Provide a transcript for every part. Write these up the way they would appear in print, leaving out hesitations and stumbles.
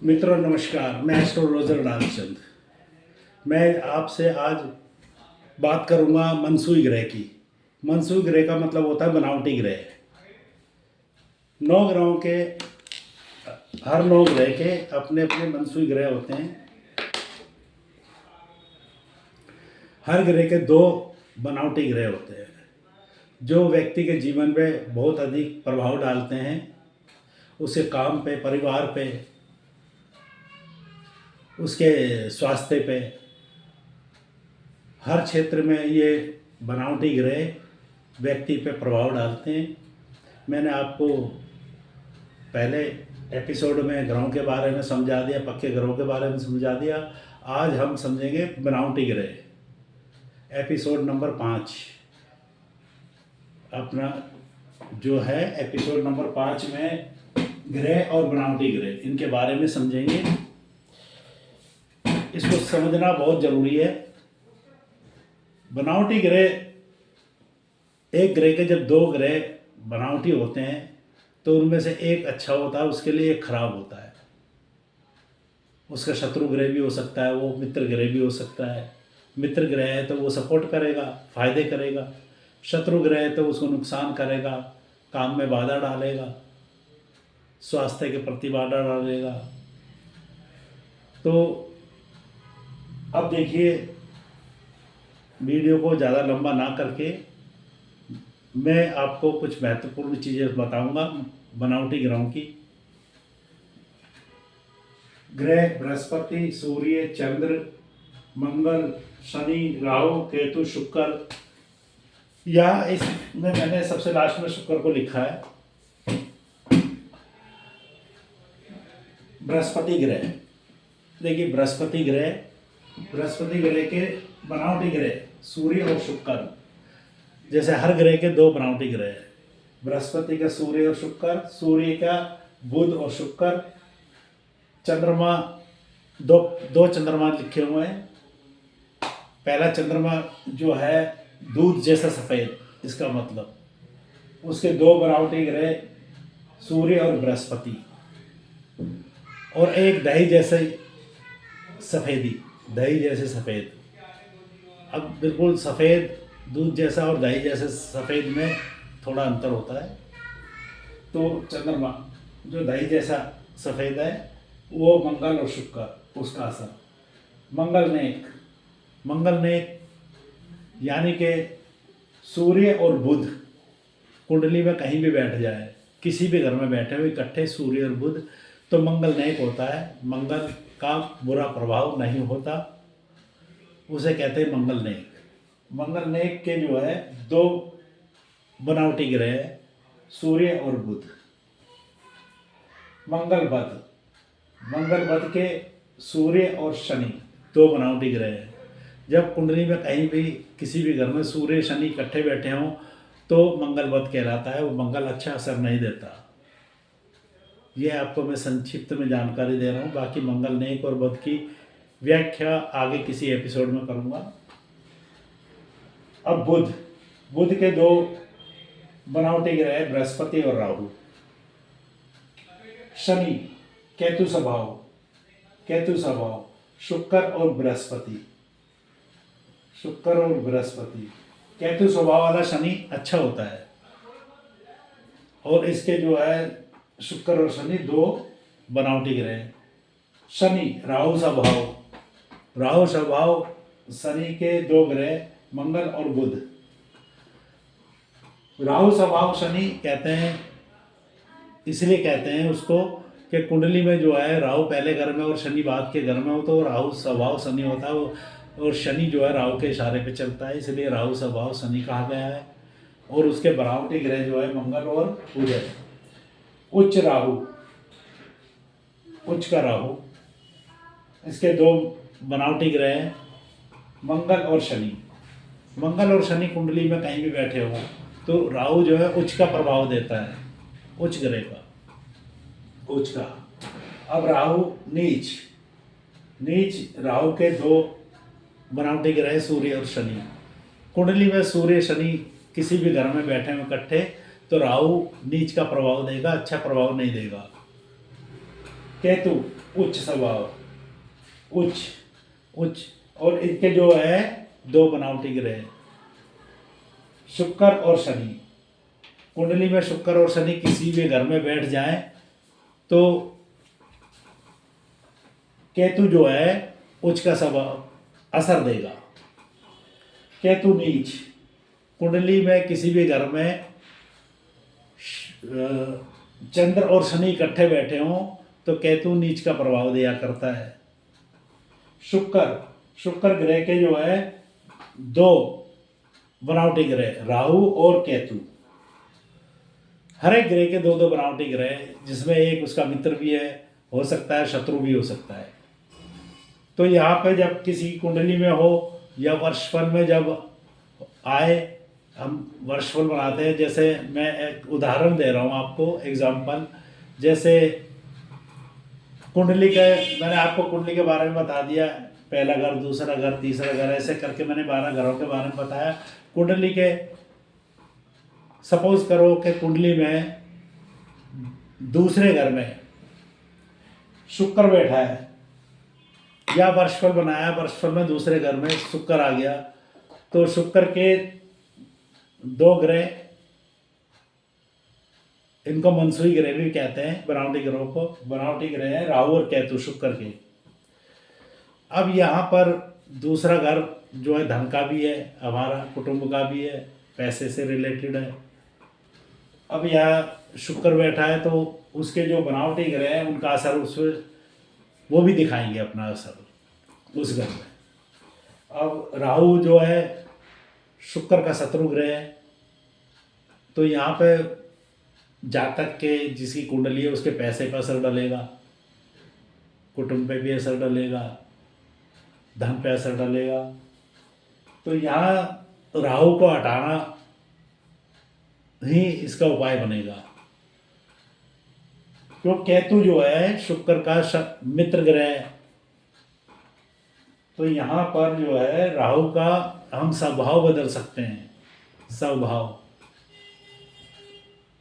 मित्रों नमस्कार, मैं एस्ट्रोलॉजर लालचंद। मैं आपसे आज बात करूंगा मनसूई ग्रह की। मनसूई ग्रह का मतलब होता है बनावटी ग्रह। नौ ग्रहों के हर नौ ग्रह के अपने अपने मनसूई ग्रह होते हैं। हर ग्रह के दो बनावटी ग्रह होते हैं जो व्यक्ति के जीवन पे बहुत अधिक प्रभाव डालते हैं, उसके काम पे, परिवार पे, उसके स्वास्थ्य पे, हर क्षेत्र में ये बनावटी ग्रह व्यक्ति पे प्रभाव डालते हैं। मैंने आपको पहले एपिसोड में ग्रहों के बारे में समझा दिया, पक्के ग्रहों के बारे में समझा दिया। आज हम समझेंगे बनावटी ग्रह। एपिसोड नंबर 5 अपना जो है, एपिसोड नंबर 5 में ग्रह और बनावटी ग्रह इनके बारे में समझेंगे। इसको समझना बहुत ज़रूरी है। बनावटी ग्रह, एक ग्रह के जब दो ग्रह बनावटी होते हैं तो उनमें से एक अच्छा होता है, उसके लिए एक खराब होता है। उसका शत्रु ग्रह भी हो सकता है, वो मित्र ग्रह भी हो सकता है। मित्र ग्रह है तो वो सपोर्ट करेगा, फायदे करेगा। शत्रु ग्रह है तो उसको नुकसान करेगा, काम में बाधा डालेगा, स्वास्थ्य के प्रति बाधा डालेगा। तो अब देखिए, वीडियो को ज़्यादा लंबा ना करके मैं आपको कुछ महत्वपूर्ण चीज़ें बताऊंगा बनावटी ग्रहों की। ग्रह बृहस्पति, सूर्य, चंद्र, मंगल, शनि, राहु, केतु, शुक्र, या इसमें मैंने सबसे लास्ट में शुक्र को लिखा है। बृहस्पति ग्रह, देखिए बृहस्पति ग्रह के बनावटी ग्रह सूर्य और शुक्र, जैसे हर ग्रह के दो बनावटी ग्रह है। बृहस्पति का सूर्य और शुक्र, सूर्य का बुध और शुक्र, चंद्रमा, दो चंद्रमा लिखे हुए हैं। पहला चंद्रमा जो है दूध जैसा सफ़ेद, इसका मतलब उसके दो बनावटी ग्रह सूर्य और बृहस्पति, और एक दही जैसे सफ़ेदी, दही जैसे सफ़ेद। अब बिल्कुल सफ़ेद दूध जैसा और दही जैसे सफ़ेद में थोड़ा अंतर होता है। तो चंद्रमा जो दही जैसा सफ़ेद है वो मंगल और शुक्र, उसका असर। मंगल नेक यानी कि सूर्य और बुध कुंडली में कहीं भी बैठ जाए, किसी भी घर में बैठे हुए इकट्ठे सूर्य और बुध, तो मंगल नेक होता है। मंगल का बुरा प्रभाव नहीं होता, उसे कहते हैं मंगल नेक। मंगल नेक के जो है दो बनावटी ग्रह है, सूर्य और बुध। मंगल बद के सूर्य और शनि दो बनावटी ग्रह है। जब कुंडली में कहीं भी किसी भी घर में सूर्य शनि इकट्ठे बैठे हों तो मंगल बद कहलाता है। वो मंगल अच्छा असर नहीं देता। ये आपको मैं संक्षिप्त में जानकारी दे रहा हूँ, बाकी मंगल नेक और बद की व्याख्या आगे किसी एपिसोड में करूँगा। अब बुध के दो बनावटी ग्रह है, बृहस्पति और राहु। शनि केतु स्वभाव, शुक्र और बृहस्पति। केतु स्वभाव वाला शनि अच्छा होता है, और इसके जो है शुक्र और शनि दो बनावटी ग्रह हैं। शनि राहु स्वभाव, शनि के दो ग्रह मंगल और बुध। राहु स्वभाव शनि कहते हैं, इसलिए कहते हैं उसको कि कुंडली में जो है राहु पहले घर में और शनि बाद के घर में हो तो राहु स्वभाव शनि होता है। और शनि जो है राहु के इशारे पे चलता है, इसलिए राहु स्वभाव शनि कहा गया है। और उसके बनावटी ग्रह जो है मंगल और बुध है। उच्च का राहु, इसके दो बनावटी ग्रह हैं, मंगल और शनि कुंडली में कहीं भी बैठे हो तो राहु जो है उच्च का प्रभाव देता है, उच्च ग्रह का। अब राहु नीच राहु के दो बनावटी ग्रह सूर्य और शनि। कुंडली में सूर्य शनि किसी भी घर में बैठे हुए इकट्ठे तो राहु नीच का प्रभाव देगा, अच्छा प्रभाव नहीं देगा। केतु उच्च स्वभाव, उच्च उच्च। और इनके जो है दो बनावटी ग्रह, शुक्र और शनि। कुंडली में शुक्र और शनि किसी भी घर में बैठ जाएं तो केतु जो है उच्च का स्वभाव असर देगा। केतु नीच, कुंडली में किसी भी घर में चंद्र और शनि इकट्ठे बैठे हों तो केतु नीच का प्रभाव दिया करता है। शुक्र, शुक्र ग्रह के जो है दो बनावटी ग्रह, राहु और केतु। हर एक ग्रह के दो दो बनावटी ग्रह, जिसमें एक उसका मित्र भी है, हो सकता है शत्रु भी हो सकता है। तो यहाँ पे जब किसी कुंडली में हो या वर्षफल में जब आए, हम वर्षफल बनाते हैं। जैसे मैं एक उदाहरण दे रहा हूँ आपको, एग्जाम्पल। जैसे कुंडली का मैंने आपको कुंडली के बारे में बता दिया, पहला घर, दूसरा घर, तीसरा घर, ऐसे करके मैंने 12 घरों के बारे में बताया। कुंडली के सपोज करो कि कुंडली में दूसरे घर में शुक्र बैठा है, या वर्षफल बनाया, वर्षफल में दूसरे घर में शुक्र आ गया, तो शुक्र के दो ग्रह, इनको मनसूई ग्रह भी कहते हैं, बनावटी ग्रहों को। बनावटी ग्रह है राहु और केतु, शुक्र के। अब यहाँ पर दूसरा घर जो है धन का भी है, हमारा कुटुंब का भी है, पैसे से रिलेटेड है। अब यहाँ शुक्र बैठा है तो उसके जो बनावटी ग्रह हैं उनका असर उस वो भी दिखाएंगे अपना असर उस घर में। अब राहु जो है शुक्र का शत्रु ग्रह है, तो यहाँ पे जातक के जिसकी कुंडली है उसके पैसे पर असर डालेगा, कुटुंब पे भी असर डालेगा, धन पे असर डालेगा। तो यहाँ राहु को हटाना ही इसका उपाय बनेगा। क्यों, केतु जो है शुक्र का मित्र ग्रह है, तो यहाँ पर जो है राहु का हम स्वभाव बदल सकते हैं, स्वभाव,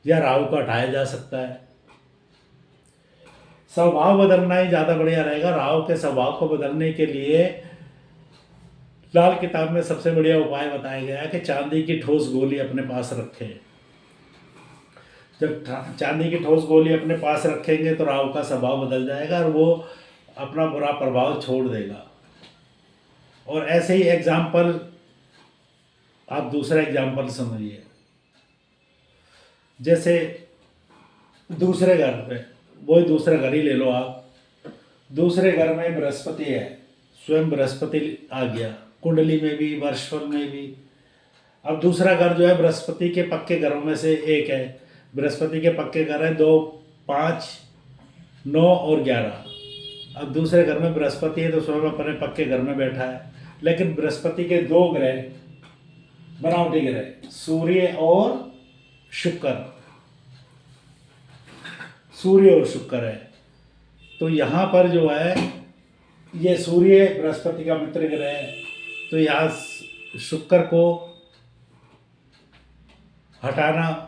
या राहु को हटाया जा सकता है। स्वभाव बदलना ही ज़्यादा बढ़िया रहेगा। राहु के स्वभाव को बदलने के लिए लाल किताब में सबसे बढ़िया उपाय बताया गया है कि चांदी की ठोस गोली अपने पास रखें। जब चांदी की ठोस गोली अपने पास रखेंगे तो राहु का स्वभाव बदल जाएगा और वो अपना बुरा प्रभाव छोड़ देगा। और ऐसे ही एग्जाम्पल, आप दूसरा एग्जाम्पल समझिए। जैसे दूसरे घर पे, वही दूसरा घर ही ले लो आप, दूसरे घर में बृहस्पति है, स्वयं बृहस्पति आ गया कुंडली में भी, वर्षफल में भी। अब दूसरा घर जो है बृहस्पति के पक्के घरों में से एक है। बृहस्पति के पक्के घर है 2, 5, 9 और 11। अब दूसरे घर में बृहस्पति है तो स्वयं अपने पक्के घर में बैठा है। लेकिन बृहस्पति के दो ग्रह, बनावटी ग्रह, सूर्य और शुक्र, सूर्य और शुक्र है। तो यहाँ पर जो है ये सूर्य बृहस्पति का मित्र ग्रह है, तो यहाँ शुक्र को हटाना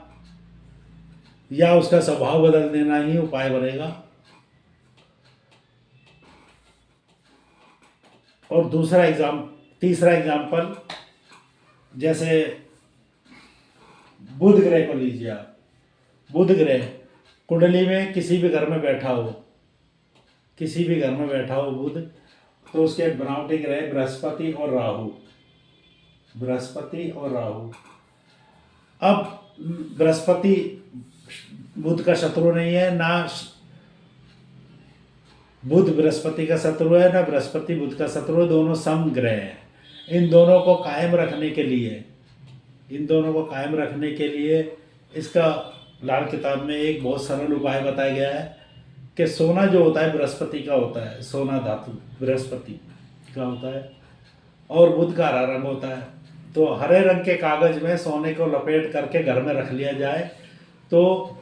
या उसका स्वभाव बदल देना ही उपाय बनेगा। और तीसरा एग्जाम्पल, जैसे बुध ग्रह को लीजिए आप। बुध ग्रह कुंडली में किसी भी घर में बैठा हो, किसी भी घर में बैठा हो बुध, तो उसके बनावटी ग्रह बृहस्पति और राहु, बृहस्पति और राहु। अब बृहस्पति बुध का शत्रु नहीं है, ना बुध बृहस्पति का शत्रु है, ना बृहस्पति बुध का शत्रु है, दोनों सम ग्रह हैं। इन दोनों को कायम रखने के लिए, इन दोनों को कायम रखने के लिए इसका लाल किताब में एक बहुत सरल उपाय बताया गया है कि सोना जो होता है बृहस्पति का होता है, सोना धातु बृहस्पति का होता है, और बुध का हरा रंग होता है। तो हरे रंग के कागज में सोने को लपेट करके घर में रख लिया जाए तो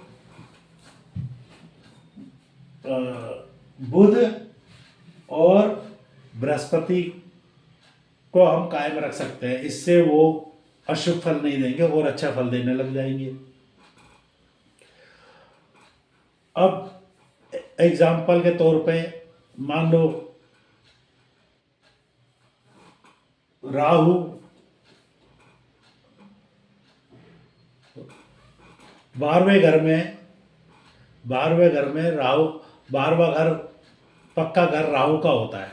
बुध और बृहस्पति को हम कायम रख सकते हैं। इससे वो अशुभ फल नहीं देंगे और अच्छा फल देने लग जाएंगे। अब एग्जाम्पल के तौर पे मान लो राहु 12वें घर में राहु, 12वां घर पक्का घर राहु का होता है,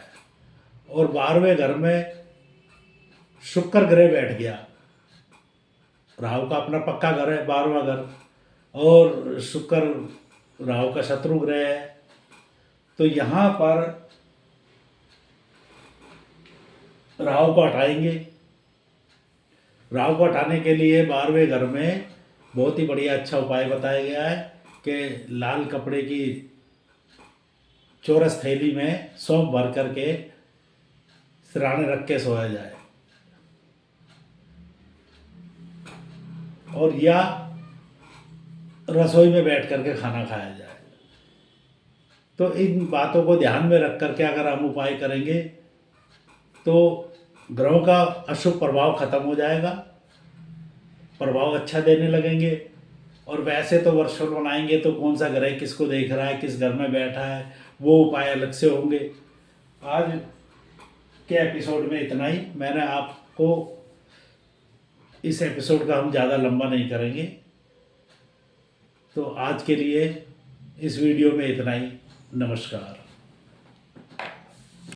और 12वें घर में शुक्र ग्रह बैठ गया। राहु का अपना पक्का घर है 12वां घर, और शुक्र राहु का शत्रु ग्रह है। तो यहाँ पर राहु को हटाएंगे। राहु को हटाने के लिए 12वें घर में बहुत ही बढ़िया अच्छा उपाय बताया गया है कि लाल कपड़े की चौरस थैली में सौंफ भर करके सिरहाने रख के सोया जाए, और या रसोई में बैठ करके खाना खाया जाए। तो इन बातों को ध्यान में रख करके अगर हम उपाय करेंगे तो ग्रहों का अशुभ प्रभाव खत्म हो जाएगा, प्रभाव अच्छा देने लगेंगे। और वैसे तो वर्षफल बनाएंगे तो कौन सा ग्रह किसको देख रहा है, किस घर में बैठा है, वो उपाय अलग से होंगे। आज के एपिसोड में इतना ही। मैंने आपको इस एपिसोड का हम ज़्यादा लंबा नहीं करेंगे, तो आज के लिए इस वीडियो में इतना ही। नमस्कार।